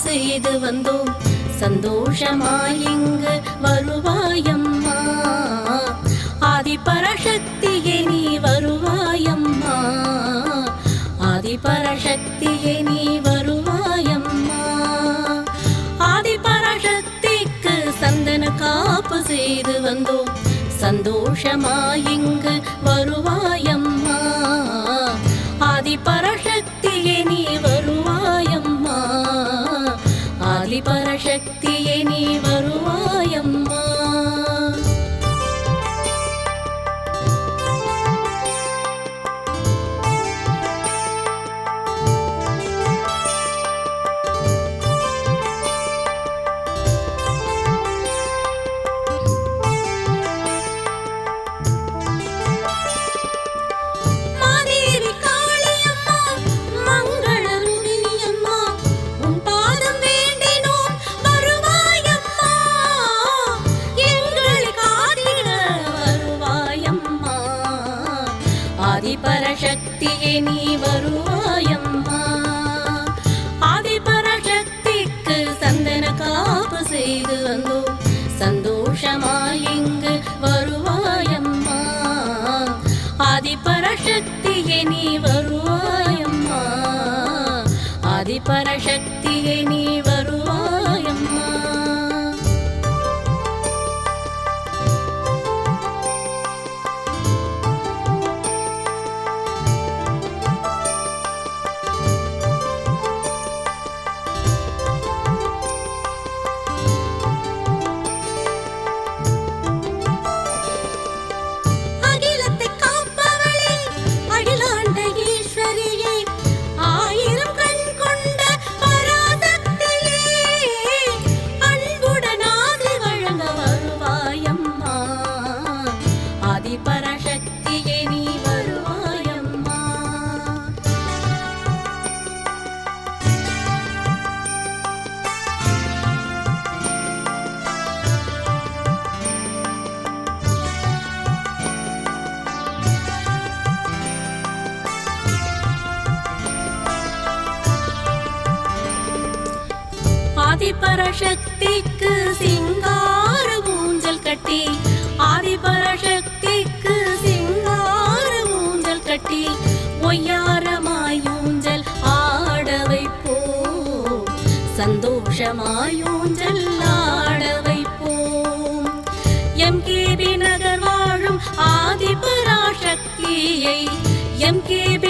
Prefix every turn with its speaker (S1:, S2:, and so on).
S1: செய்து வந்தோம் சந்தோஷமாய் இங்கு வருவாயம்மா. ஆதிபராசக்தியே நீ வருவாயம்மா, ஆதிபராசக்தியே நீ வருவாயம்மா. ஆதிபராசக்திக்கு சந்தன காப்பு செய்து வந்தோம் சந்தோஷமாய் இங்கு வருவாயம்மா. ஆதிபராசக்தியே நீ வருவாயம்மா, ஆதிபராசக்தியே நீ வருவாயம்மா. ஆதிபராசக்தியே நீ வருவாயம்மா. ஆதிபராசக்திக்கு சந்தன காப்பு செய்து வந்தோம் சந்தோஷமாய் இங்கு வருவாயம்மா. ஆதிபராசக்தியே நீ வருவாயம்மா, ஆதிபராசக்தியே நீ வருவாயம்மா. ஆதிபராசக்தியே நீ வருவாயம்மா. ஆதிபராசக்திக்கு சிங்கார ஊஞ்சல் கட்டி, ஆதிபராசக்திக்கு சிங்கார ஊஞ்சல் கட்டி ஒய்யாரமாய் ஊஞ்சல் ஆட வைப்போம் சந்தோஷமாய் ஊஞ்சல் ஆட வைப்போம். எம்கேபி நகர் வாழும் ஆதிபராசக்தியை, எம்கேபி